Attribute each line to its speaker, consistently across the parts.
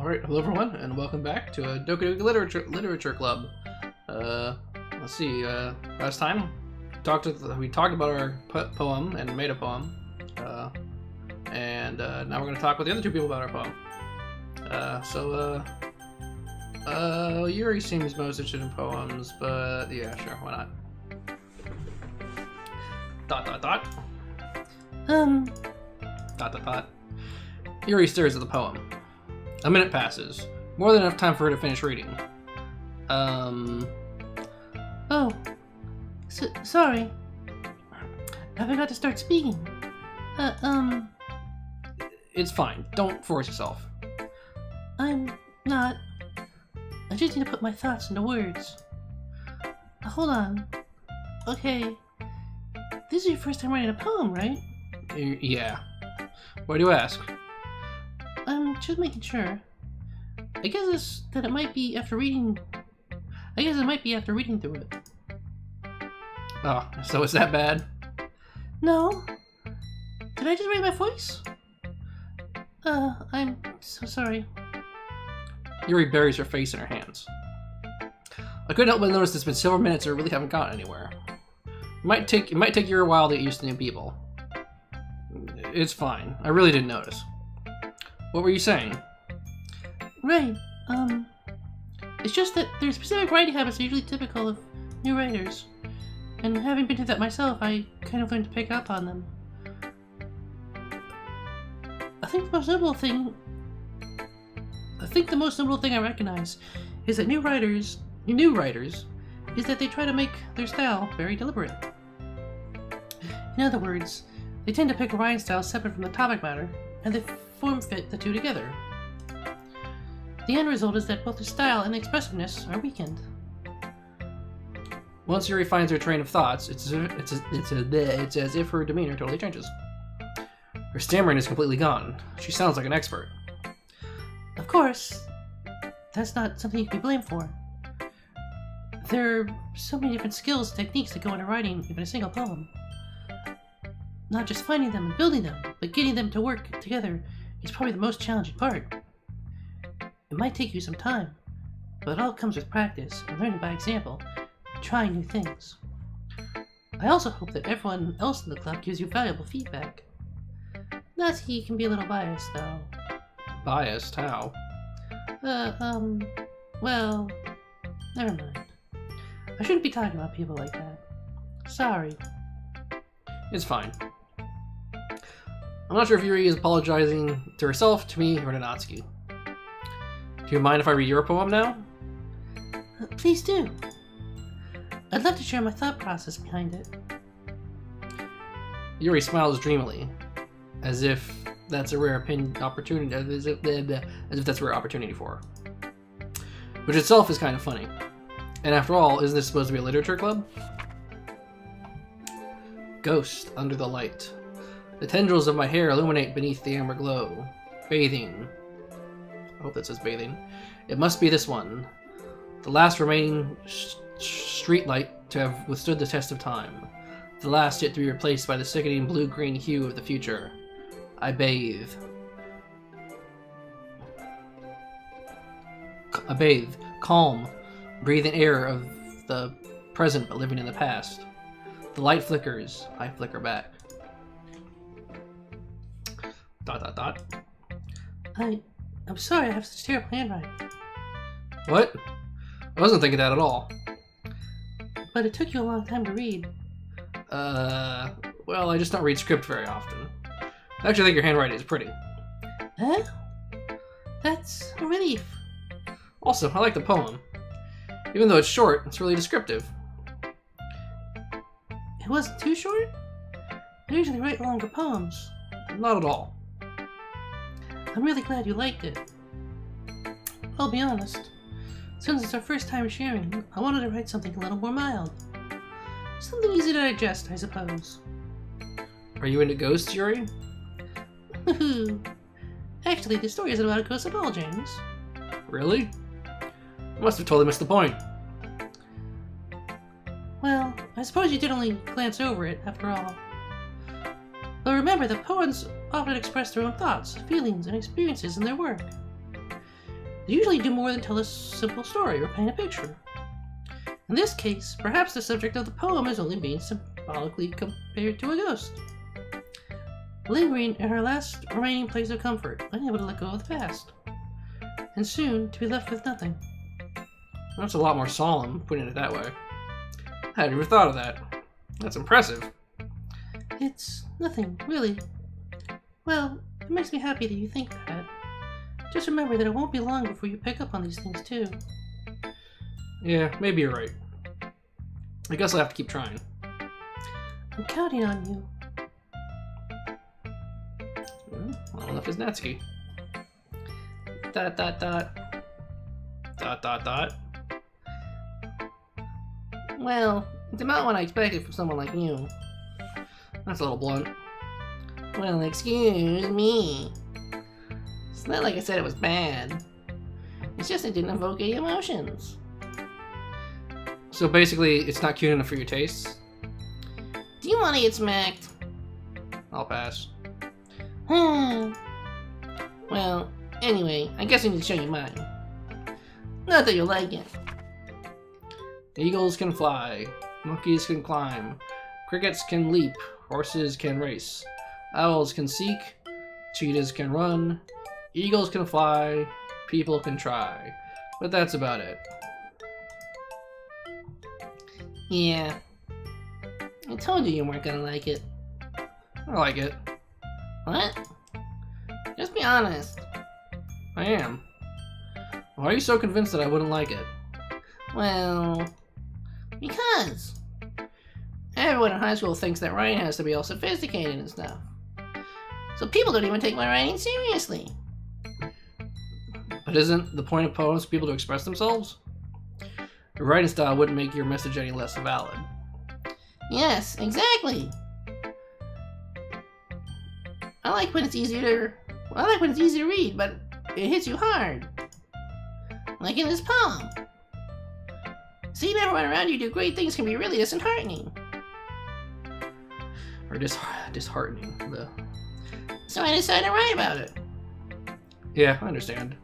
Speaker 1: Alright, hello everyone, and welcome back to a Doki Literature Club. Let's see, last time we talked about our poem and made a poem. Now we're going to talk with the other two people about our poem. Yuri seems most interested in poems, but yeah, sure, why not? Yuri stares at the poem. A minute passes. More than enough time for her to finish reading.
Speaker 2: Oh. Sorry. I forgot to start speaking.
Speaker 1: It's fine. Don't force yourself.
Speaker 2: I'm not. I just need to put my thoughts into words. Hold on. Okay. This is your first time writing a poem, right?
Speaker 1: Yeah. Why do you ask?
Speaker 2: I'm just making sure. I guess it might be after reading through it.
Speaker 1: Oh, so it's that bad?
Speaker 2: No. Did I just raise my voice? I'm so sorry.
Speaker 1: Yuri buries her face in her hands. I couldn't help but notice it's been several minutes and we really haven't gotten anywhere. It might take you a while to get used to new people. It's fine. I really didn't notice. What were you saying?
Speaker 2: Right. It's just that there's specific writing habits that are usually typical of new writers. And having been through that myself, I kind of learned to pick up on them. I think the most notable thing I recognize is that new writers, is that they try to make their style very deliberate. In other words, they tend to pick a writing style separate from the topic matter, and they form-fit the two together. The end result is that both the style and the expressiveness are weakened.
Speaker 1: Once Yuri finds her train of thoughts, it's as if her demeanor totally changes. Her stammering is completely gone. She sounds like an expert.
Speaker 2: Of course, that's not something you can be blamed for. There are so many different skills and techniques that go into writing even a single poem. Not just finding them and building them, but getting them to work together is probably the most challenging part. It might take you some time, but it all comes with practice and learning by example, and trying new things. I also hope that everyone else in the club gives you valuable feedback. Natsuki can be a little biased, though.
Speaker 1: Biased? How?
Speaker 2: Well, never mind. I shouldn't be talking about people like that. Sorry.
Speaker 1: It's fine. I'm not sure if Yuri is apologizing to herself, to me, or to Natsuki. Do you mind if I read your poem now?
Speaker 2: Please do. I'd love to share my thought process behind it.
Speaker 1: Yuri smiles dreamily, as if that's a rare opportunity. As if that's a rare opportunity for her, which itself is kind of funny. And after all, isn't this supposed to be a literature club? Ghost under the light. The tendrils of my hair illuminate beneath the amber glow. Bathing. I hope that says bathing. It must be this one. The last remaining street light to have withstood the test of time. The last yet to be replaced by the sickening blue-green hue of the future. I bathe. Calm. Breathing air of the present but living in the past. The light flickers. I flicker back. ...
Speaker 2: I'm sorry I have such terrible handwriting.
Speaker 1: What? I wasn't thinking that at all.
Speaker 2: But it took you a long time to read.
Speaker 1: Well, I just don't read script very often. I actually think your handwriting is pretty.
Speaker 2: Huh? That's a relief.
Speaker 1: Also, I like the poem. Even though it's short, it's really descriptive.
Speaker 2: It wasn't too short? I usually write longer poems.
Speaker 1: Not at all.
Speaker 2: I'm really glad you liked it. I'll be honest. Since it's our first time sharing, I wanted to write something a little more mild. Something easy to digest, I suppose.
Speaker 1: Are you into ghosts, Yuri?
Speaker 2: Actually, the story isn't about a ghost at all, James.
Speaker 1: Really? I must have totally missed the point.
Speaker 2: Well, I suppose you did only glance over it, after all. But remember that poets often express their own thoughts, feelings, and experiences in their work. They usually do more than tell a simple story or paint a picture. In this case, perhaps the subject of the poem is only being symbolically compared to a ghost, lingering in her last remaining place of comfort, unable to let go of the past, and soon to be left with nothing.
Speaker 1: That's a lot more solemn, putting it that way. I had never thought of that. That's impressive.
Speaker 2: It's nothing, really. Well, it makes me happy that you think that. Just remember that it won't be long before you pick up on these things, too.
Speaker 1: Yeah, maybe you're right. I guess I'll have to keep trying.
Speaker 2: I'm counting on you.
Speaker 1: Well enough is Natsuki. Dot dot dot. Dot dot dot.
Speaker 2: Well, it's about what I expected from someone like you.
Speaker 1: That's a little blunt.
Speaker 2: Well, excuse me. It's not like I said it was bad. It's just it didn't evoke any emotions.
Speaker 1: So basically, it's not cute enough for your tastes?
Speaker 2: Do you want to get smacked?
Speaker 1: I'll pass.
Speaker 2: Well, anyway, I guess I need to show you mine. Not that you'll like it.
Speaker 1: Eagles can fly. Monkeys can climb. Crickets can leap. Horses can race. Owls can seek. Cheetahs can run. Eagles can fly. People can try. But that's about it.
Speaker 2: Yeah. I told you weren't gonna like it.
Speaker 1: I like it.
Speaker 2: What? Just be honest.
Speaker 1: I am. Why are you so convinced that I wouldn't like it?
Speaker 2: Well, because everyone in high school thinks that writing has to be all sophisticated and stuff. So people don't even take my writing seriously.
Speaker 1: But isn't the point of poems for people to express themselves? Your writing style wouldn't make your message any less valid.
Speaker 2: Yes, exactly. I like when it's easy to read, but it hits you hard. Like in this poem. Seeing everyone around you do great things can be really disheartening.
Speaker 1: Or disheartening.
Speaker 2: So I decided to write about it.
Speaker 1: Yeah, I understand.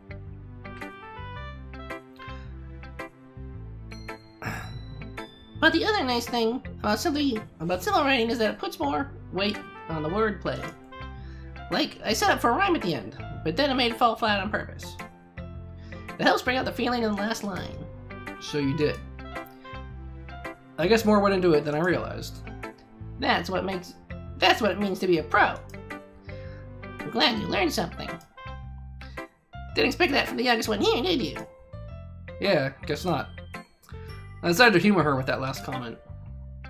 Speaker 2: But the other nice thing about simple writing is that it puts more weight on the wordplay. Like, I set up for a rhyme at the end, but then it made it fall flat on purpose. It helps bring out the feeling in the last line.
Speaker 1: So you did. I guess more went into it than I realized.
Speaker 2: That's what it means to be a pro. I'm glad you learned something. Didn't expect that from the youngest one here, did you?
Speaker 1: Yeah, guess not. I decided to humor her with that last comment.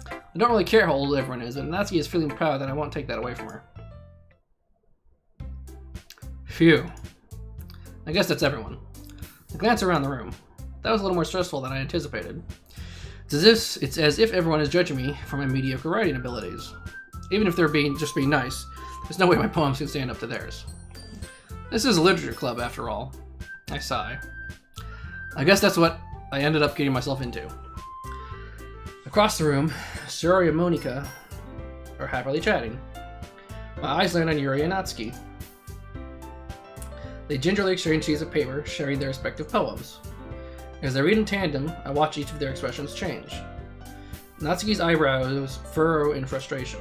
Speaker 1: I don't really care how old everyone is, but Natsuki is feeling proud that I won't take that away from her. Phew. I guess that's everyone. I glance around the room. That was a little more stressful than I anticipated. It's as if everyone is judging me for my mediocre writing abilities. Even if they're just being nice, there's no way my poems can stand up to theirs. This is a literature club, after all. I sigh. I guess that's what I ended up getting myself into. Across the room, Suroi and Monika are happily chatting. My eyes land on Yuri and Natsuki. They gingerly exchange sheets of paper, sharing their respective poems. As they read in tandem, I watch each of their expressions change. Natsuki's eyebrows furrow in frustration.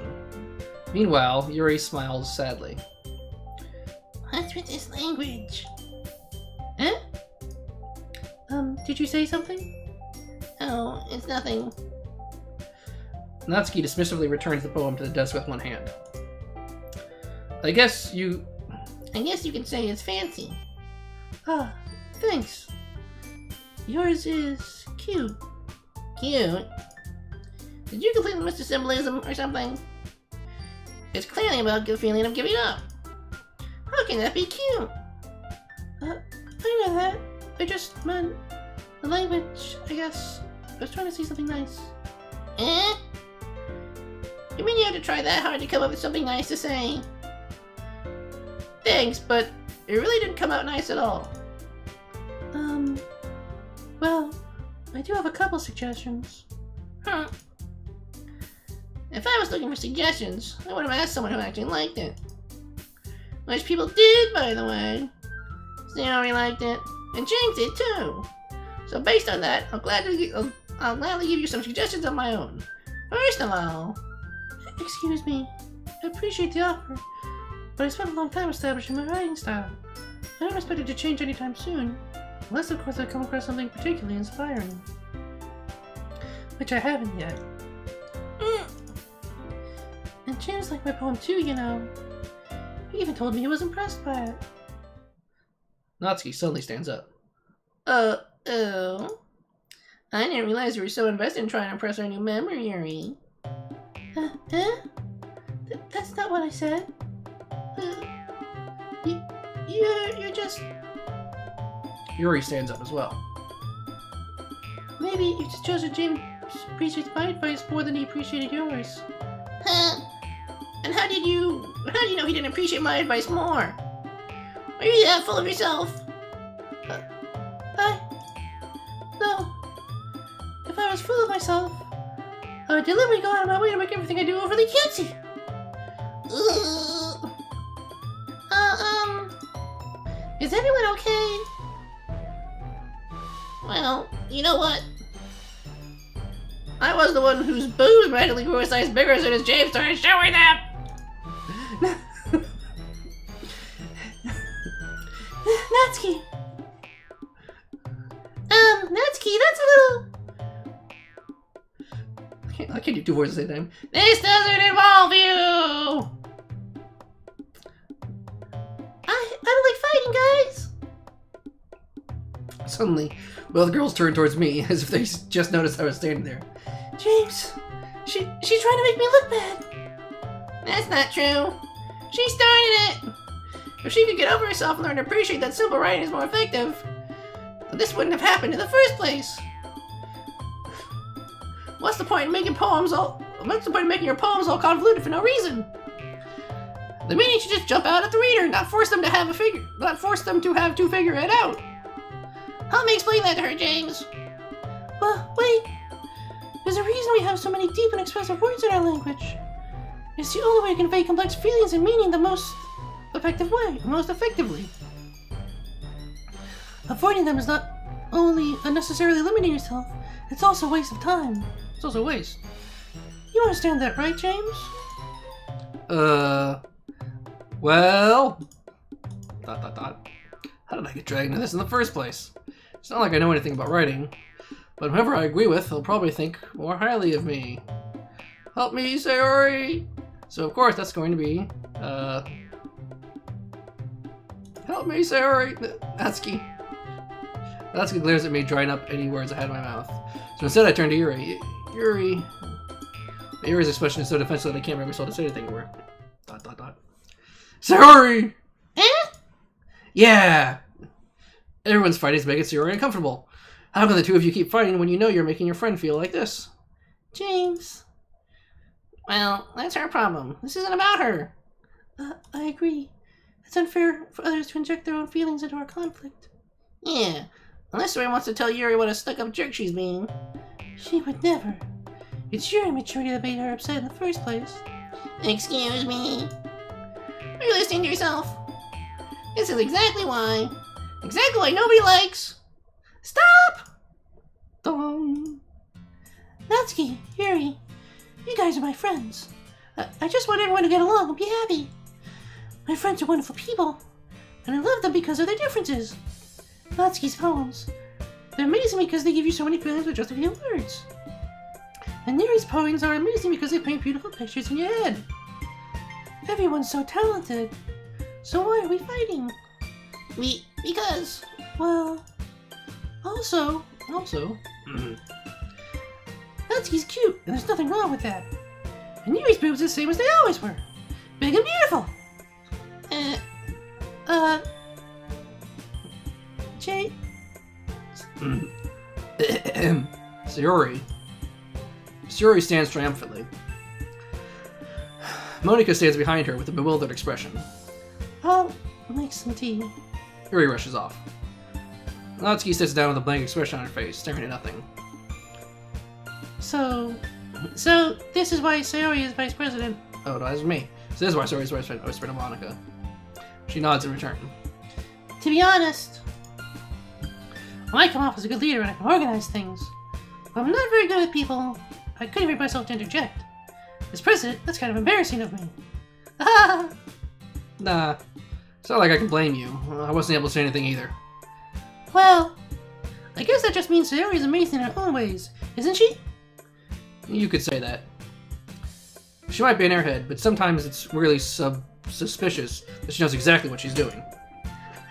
Speaker 1: Meanwhile, Yuri smiles sadly.
Speaker 2: What's with this language? Huh? Did you say something? Oh, it's nothing.
Speaker 1: Natsuki dismissively returns the poem to the desk with one hand. I guess you
Speaker 2: can say it's fancy. Ah, thanks. Yours is cute. Cute? Did you completely miss the symbolism or something? It's clearly about the feeling of giving up. How can that be cute? I know that. I just meant the language, I guess. I was trying to say something nice. Eh? You mean you had to try that hard to come up with something nice to say? Thanks, but it really didn't come out nice at all. Well, I do have a couple suggestions. Huh. If I was looking for suggestions, I would have asked someone who actually liked it. Which people did, by the way. Sayori liked it. And James did too. So based on that, I'll gladly give you some suggestions of my own. First of all... Excuse me. I appreciate the offer, but I spent a long time establishing my writing style. I don't expect it to change anytime soon, unless of course I come across something particularly inspiring. Which I haven't yet. And James liked my poem too, you know. He even told me he was impressed by it.
Speaker 1: Natsuki suddenly stands up.
Speaker 2: Oh. I didn't realize you were so invested in trying to impress our new member, Yuri. That's not what I said. You're just...
Speaker 1: Yuri stands up as well.
Speaker 2: Maybe you just chose that James appreciates my advice more than he appreciated yours. Huh? And how do you know he didn't appreciate my advice more? Are you that full of yourself? No. If I was full of myself, I would deliberately go out of my way to make everything I do overly cutesy. Is everyone okay? Well, you know what? I was the one whose boobs magically grew a size bigger as soon as James started showing them! Natsuki! Natsuki, that's a little...
Speaker 1: I can't do two words at the same time.
Speaker 2: This doesn't involve you! I don't like fighting, guys!
Speaker 1: Suddenly, both girls turn towards me as if they just noticed I was standing there.
Speaker 2: James, she's trying to make me look bad. That's not true. She started it. If she could get over herself and learn to appreciate that simple writing is more effective, then this wouldn't have happened in the first place. What's the point in making your poems all convoluted for no reason? The meaning should just jump out at the reader, not force them to have to figure it out. Help me explain that to her, James. Well, wait. There's a reason we have so many deep and expressive words in our language. It's the only way to convey complex feelings and meaning the most effectively. Avoiding them is not only unnecessarily limiting yourself, it's also a waste of time.
Speaker 1: It's also a waste.
Speaker 2: You understand that, right, James?
Speaker 1: Well... ... How did I get dragged into this in the first place? It's not like I know anything about writing, but whoever I agree with, they'll probably think more highly of me. Help me, Sayori! So of course that's going to be, help me, Sayori! Natsuki. Natsuki glares at me, drying up any words I had in my mouth. So instead I turn to Yuri. Yuri... Yuri's expression is so defensive that I can't bring myself to say anything to her. ... Sayori! Yeah! Everyone's fighting to make Sayori uncomfortable. How can the two of you keep fighting when you know you're making your friend feel like this?
Speaker 2: James. Well, that's her problem. This isn't about her. I agree. It's unfair for others to inject their own feelings into our conflict. Yeah, unless Sayori wants to tell Yuri what a stuck-up jerk she's being. She would never. It's your immaturity that made her upset in the first place. Excuse me? Are you listening to yourself? This is exactly why nobody likes... Stop! Natsuki, Yuri, you guys are my friends. I just want everyone to get along and be happy. My friends are wonderful people, and I love them because of their differences. Natsuki's poems, they're amazing because they give you so many feelings with just a few words. And Yuri's poems are amazing because they paint beautiful pictures in your head. Everyone's so talented. So why are we fighting? Because... Well... Also... Natsuki's cute, and there's nothing wrong with that. And Yuri's boobs are the same as they always were. Big and beautiful! Jay...
Speaker 1: Sayori stands triumphantly. Monika stands behind her with a bewildered expression.
Speaker 2: I'll make some tea.
Speaker 1: Yuri rushes off. Natsuki sits down with a blank expression on her face, staring at nothing.
Speaker 2: So this is why Sayori is vice president.
Speaker 1: Oh, no, that's me. So this is why Sayori's vice president of Monika. She nods in return.
Speaker 2: To be honest, I might come off as a good leader and I can organize things. But I'm not very good with people. I couldn't bring myself to interject. As president, that's kind of embarrassing of me. Ah!
Speaker 1: Nah, it's not like I can blame you. I wasn't able to say anything either.
Speaker 2: Well, I guess that just means Sayori's amazing in her own ways, isn't she?
Speaker 1: You could say that. She might be an airhead, but sometimes it's really suspicious that she knows exactly what she's doing.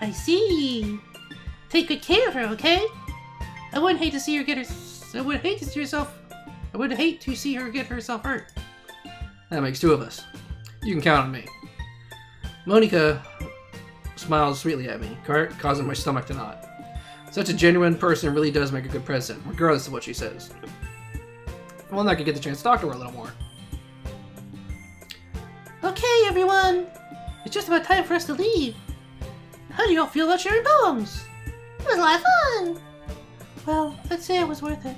Speaker 2: I see. Take good care of her, okay? I wouldn't hate to see her get her. I would hate to see her get herself hurt.
Speaker 1: That makes two of us. You can count on me. Monica smiles sweetly at me, causing my stomach to knot. Such a genuine person really does make a good president, regardless of what she says. Well, then I could get the chance to talk to her a little more.
Speaker 2: Okay, everyone. It's just about time for us to leave. How do y'all feel about sharing poems?
Speaker 3: It was a lot of fun.
Speaker 2: Well, I'd say it was worth it.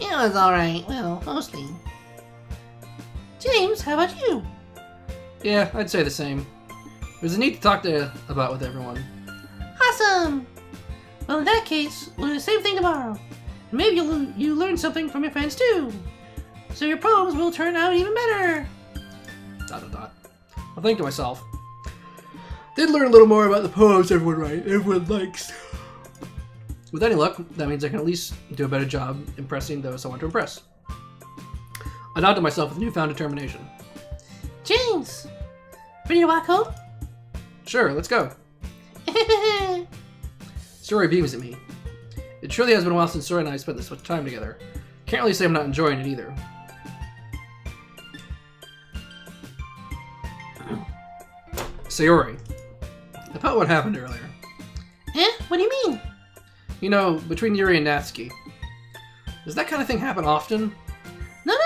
Speaker 3: It was alright. Well, mostly.
Speaker 2: James, how about you?
Speaker 1: Yeah, I'd say the same. It was neat to talk about with everyone.
Speaker 3: Awesome.
Speaker 2: Well, in that case, we'll do the same thing tomorrow. And maybe you learn something from your friends too. So your poems will turn out even better. ...
Speaker 1: I'll think to myself. Did learn a little more about the poems everyone likes. With any luck, that means I can at least do a better job impressing those I want to impress. I nod to myself with newfound determination.
Speaker 2: James! Ready to walk home?
Speaker 1: Sure, let's go. Story beams at me. It truly has been a while since Sora and I spent this much time together. Can't really say I'm not enjoying it either. Sayori, about what happened earlier.
Speaker 2: What do you mean?
Speaker 1: You know, between Yuri and Natsuki. Does that kind of thing happen often?
Speaker 2: No.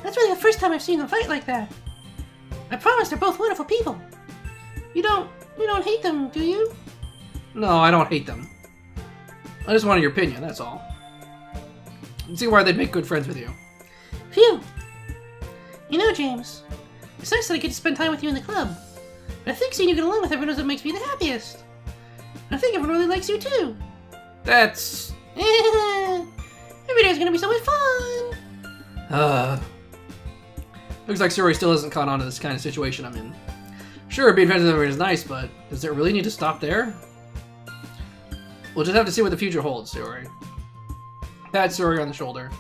Speaker 2: That's really the first time I've seen them fight like that. I promise they're both wonderful people. You don't hate them, do you?
Speaker 1: No, I don't hate them. I just wanted your opinion, that's all. I can see why they'd make good friends with you.
Speaker 2: Phew! You know, James, it's nice that I get to spend time with you in the club. But I think seeing you get along with everyone is what makes me the happiest. And I think everyone really likes you too.
Speaker 1: That's...
Speaker 2: Every day's gonna be so much fun!
Speaker 1: Looks like Sayori still hasn't caught on to this kind of situation I'm in. Sure, being friends with everyone is nice, but does it really need to stop there? We'll just have to see what the future holds, Sayori. Pat Sayori on the shoulder.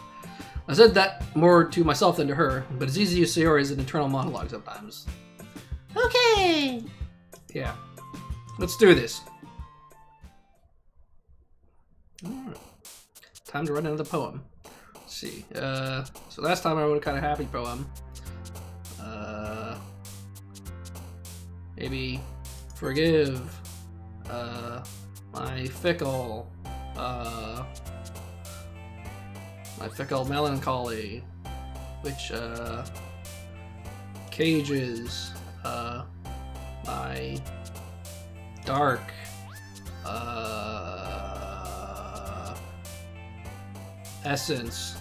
Speaker 1: I said that more to myself than to her, but it's easy to use Sayori as an internal monologue sometimes.
Speaker 2: Okay!
Speaker 1: Yeah. Let's do this. Alright. Time to run into the poem. Let's see. So last time I wrote a kind of happy poem. Maybe forgive my fickle melancholy, which cages my dark essence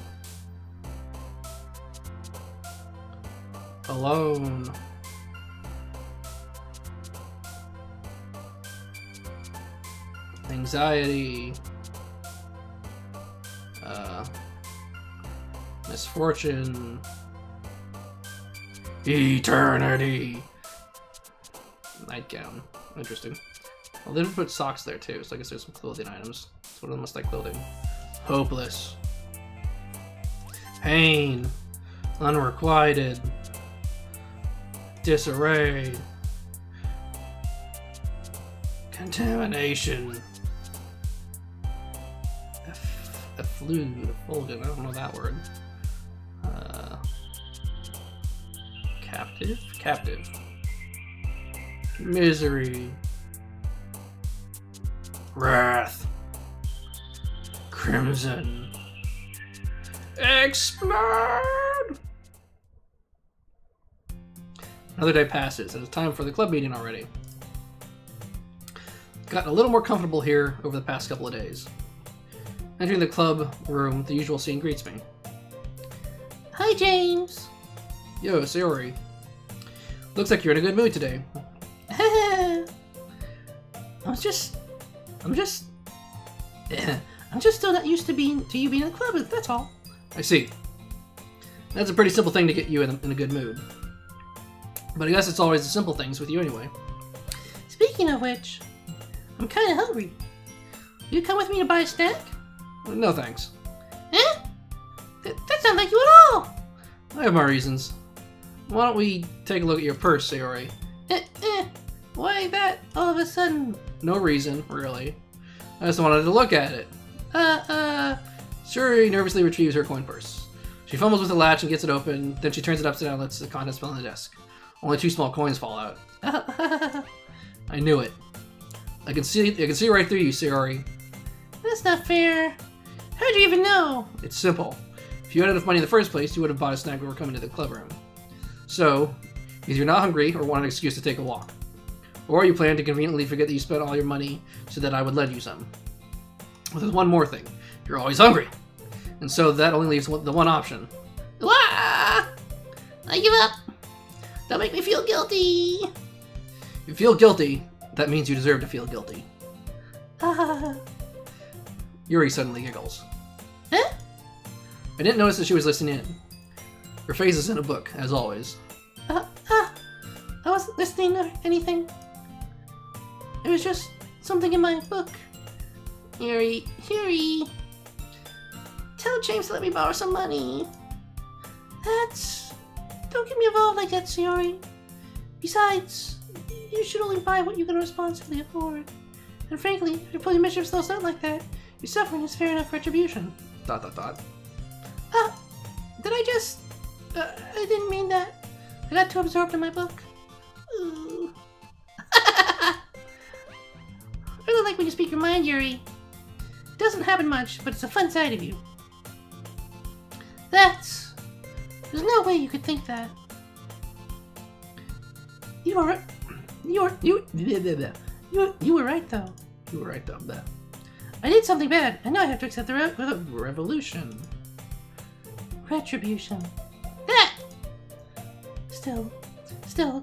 Speaker 1: alone. Anxiety, misfortune, eternity. Nightgown. Interesting. Well, they did put socks there too, so I guess there's some clothing items. It's one of them must like clothing. Hopeless. Pain. Unrequited. Disarray. Contamination. Effulgent, I don't know that word. Captive. Misery. Wrath. Crimson. Explode! Another day passes, and it's time for the club meeting already. Gotten a little more comfortable here over the past couple of days. Entering the club room, the usual scene greets me.
Speaker 2: Hi, James.
Speaker 1: Yo, Sayori. Looks like you're in a good mood today.
Speaker 2: I'm just I'm just still not used to you being in the club, that's all.
Speaker 1: I see. That's a pretty simple thing to get you in a good mood. But I guess it's always the simple things with you anyway.
Speaker 2: Speaking of which, I'm kind of hungry. You come with me to buy a snack?
Speaker 1: No thanks.
Speaker 2: Eh? That sounds like you at all.
Speaker 1: I have my reasons. Why don't we take a look at your purse, Sayori?
Speaker 2: Why that all of a sudden?
Speaker 1: No reason, really. I just wanted to look at it. Sayori nervously retrieves her coin purse. She fumbles with the latch and gets it open, then she turns it upside down and lets the contents fall on the desk. Only 2 small coins fall out. I knew it. I can see right through you, Sayori.
Speaker 2: That's not fair. How'd you even know?
Speaker 1: It's simple. If you had enough money in the first place, you would have bought a snack before coming to the club room. So, either you're not hungry or want an excuse to take a walk. Or you plan to conveniently forget that you spent all your money so that I would lend you some. Well, there's one more thing. You're always hungry. And so that only leaves the one option.
Speaker 3: Wah! I give up. Don't make me feel guilty.
Speaker 1: If you feel guilty, that means you deserve to feel guilty. Yuri suddenly giggles.
Speaker 2: Huh?
Speaker 1: I didn't notice that she was listening in. Her face is in a book, as always.
Speaker 2: I wasn't listening or anything. It was just something in my book.
Speaker 3: Yuri. Tell James to let me borrow some money.
Speaker 2: Don't get me involved like that, Sayori. Besides, you should only buy what you can responsibly afford. And frankly, if you're pulling mischief those out like that, your suffering is fair enough retribution. ... Did I just... I didn't mean that. I got too absorbed in my book. Ooh. I really like when you speak your mind, Yuri. It doesn't happen much, but it's a fun side of you. There's no way you could think that. You were right. You were right, though.
Speaker 1: You were right, though.
Speaker 2: I did something bad, and now I have to accept the revolution. Retribution.
Speaker 3: That!
Speaker 2: Still,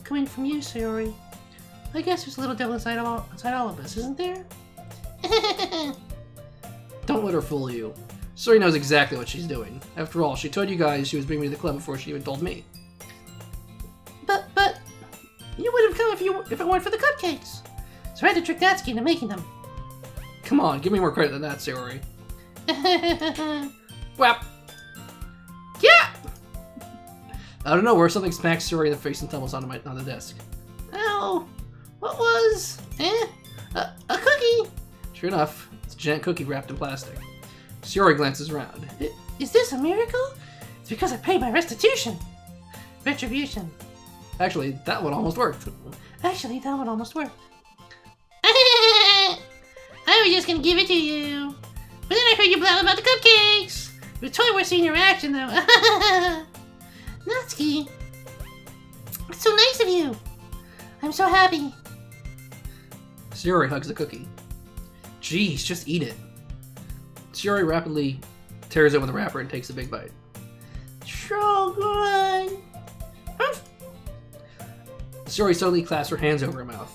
Speaker 2: coming from you, Sayori. I guess there's a little devil inside all of us, isn't there?
Speaker 1: Don't let her fool you. Sayori knows exactly what she's doing. After all, she told you guys she was bringing me to the club before she even told me.
Speaker 2: But you would have come if it weren't for the cupcakes. So I had to trick Natsuki into making them.
Speaker 1: Come on, give me more credit than that, Sayori. Whap!
Speaker 2: Yeah!
Speaker 1: Out of nowhere, something smacks Sayori in the face and tumbles on the desk.
Speaker 2: Ow! What was? A cookie?
Speaker 1: Sure enough, it's a giant cookie wrapped in plastic. Sayori glances around.
Speaker 2: Is this a miracle? It's because I paid my restitution. Retribution.
Speaker 1: Actually, that one almost worked.
Speaker 3: I was just gonna give it to you. But then I heard you blab about the cupcakes.
Speaker 2: It was totally worth seeing your reaction, though.
Speaker 3: Natsuki, it's so nice of you. I'm so happy.
Speaker 1: Sayori hugs the cookie. Jeez, just eat it. Sayori rapidly tears open the wrapper and takes a big bite.
Speaker 3: So good.
Speaker 1: Sayori suddenly clasps her hands over her mouth.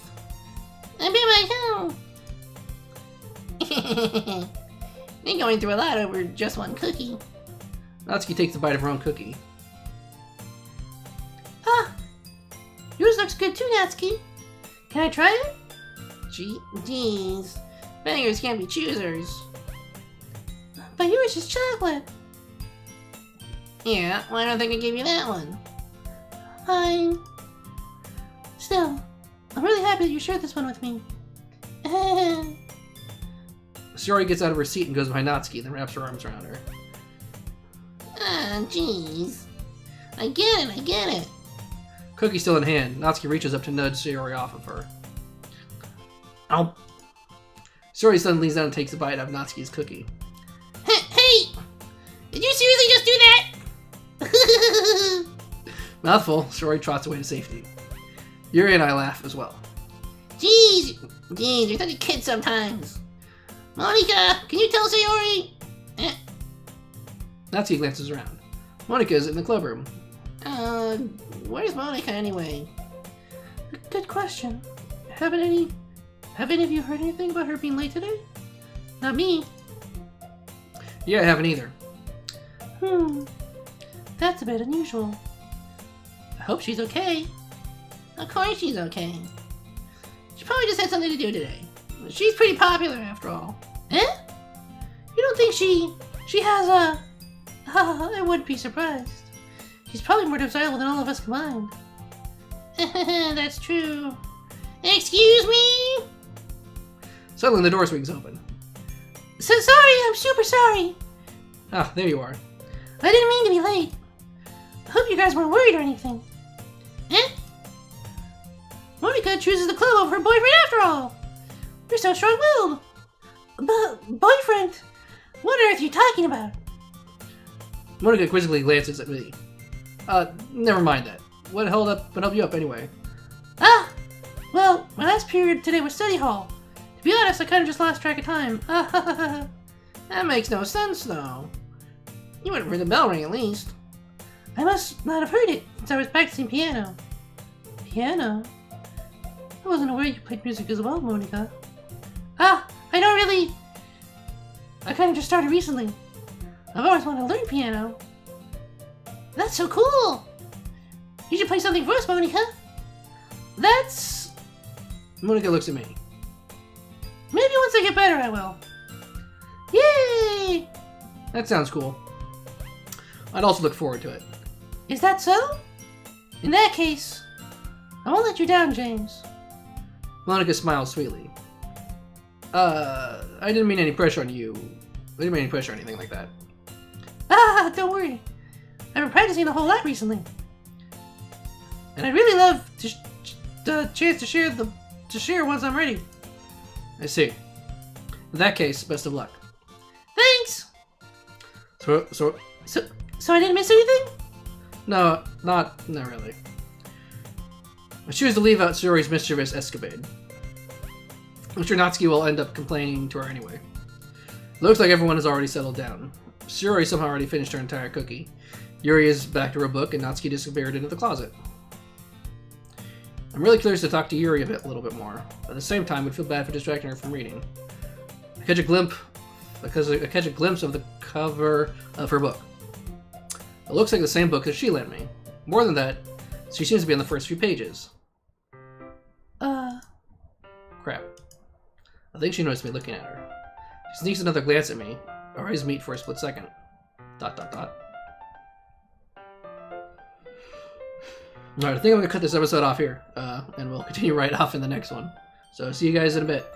Speaker 3: I bet my home. You're going through a lot over just one cookie.
Speaker 1: Natsuki takes a bite of her own cookie.
Speaker 2: Yours looks good too, Natsuki. Can I try it?
Speaker 3: Jeez. Beggars can't be choosers.
Speaker 2: But yours is chocolate.
Speaker 3: Yeah, well, I don't think I gave you that one.
Speaker 2: Fine. Still, I'm really happy that you shared this one with me.
Speaker 1: Sayori gets out of her seat and goes behind Natsuki and then wraps her arms around her.
Speaker 3: Jeez. I get it.
Speaker 1: Cookie still in hand, Natsuki reaches up to nudge Sayori off of her. Ow. Sayori suddenly leans down and takes a bite out of Natsuki's cookie.
Speaker 3: Hey! Did you seriously just do that?
Speaker 1: Mouthful, Sayori trots away to safety. Yuri and I laugh as well.
Speaker 3: Jeez, you're such a kid sometimes. Monica, can you tell Sayori?
Speaker 1: Natsuki glances around. Monica's in the club room.
Speaker 3: Where's Monica anyway?
Speaker 2: Good question. Have any of you heard anything about her being late today? Not me.
Speaker 1: Yeah, I haven't either.
Speaker 2: That's a bit unusual.
Speaker 3: I hope she's okay. Of course she's okay. She probably just had something to do today. She's pretty popular after all.
Speaker 2: Eh? You don't think she has a... I wouldn't be surprised. She's probably more desirable than all of us combined.
Speaker 3: That's true. Excuse me?
Speaker 1: Suddenly the door swings open.
Speaker 2: So sorry, I'm super sorry.
Speaker 1: Ah, there you are.
Speaker 2: I didn't mean to be late. I hope you guys weren't worried or anything.
Speaker 3: Eh?
Speaker 2: Monica chooses the club over her boyfriend after all. You're so strong-willed. But boyfriend? What on earth are you talking about?
Speaker 1: Monica quizzically glances at me. Never mind that. What held you up anyway?
Speaker 2: Ah! Well, my last period today was study hall. To be honest, I kind of just lost track of time.
Speaker 3: That makes no sense, though. You wouldn't heard the bell ring, at least.
Speaker 2: I must not have heard it, since I was practicing piano. Piano? I wasn't aware you played music as well, Monica. Ah, I don't really... I kind of just started recently. I've always wanted to learn piano.
Speaker 3: That's so cool!
Speaker 2: You should play something for us, Monica. That's...
Speaker 1: Monica looks at me.
Speaker 2: Maybe once I get better, I will. Yay!
Speaker 1: That sounds cool. I'd also look forward to it.
Speaker 2: Is that so? In that case, I won't let you down, James.
Speaker 1: Monica smiles sweetly. I didn't mean any pressure on you. I didn't mean any pressure or anything like that.
Speaker 2: Ah, don't worry. I've been practicing a whole lot recently. And I'd really love the chance to share once I'm ready.
Speaker 1: I see. In that case, best of luck.
Speaker 2: Thanks!
Speaker 1: So
Speaker 2: So I didn't miss anything?
Speaker 1: no, not really. I choose to leave out Suri's mischievous escapade. I'm sure Natsuki will end up complaining to her anyway. Looks like everyone has already settled down. Suri somehow already finished her entire cookie. Yuri is back to her book, and Natsuki disappeared into the closet. I'm really curious to talk to Yuri a little bit more. At the same time, I would feel bad for distracting her from reading. I catch a glimpse of the cover of her book. It looks like the same book that she lent me. More than that, she seems to be on the first few pages. Crap. I think she noticed me looking at her. She sneaks another glance at me. Our eyes meet for a split second. ... Alright, I think I'm gonna cut this episode off here, and we'll continue right off in the next one. So see you guys in a bit.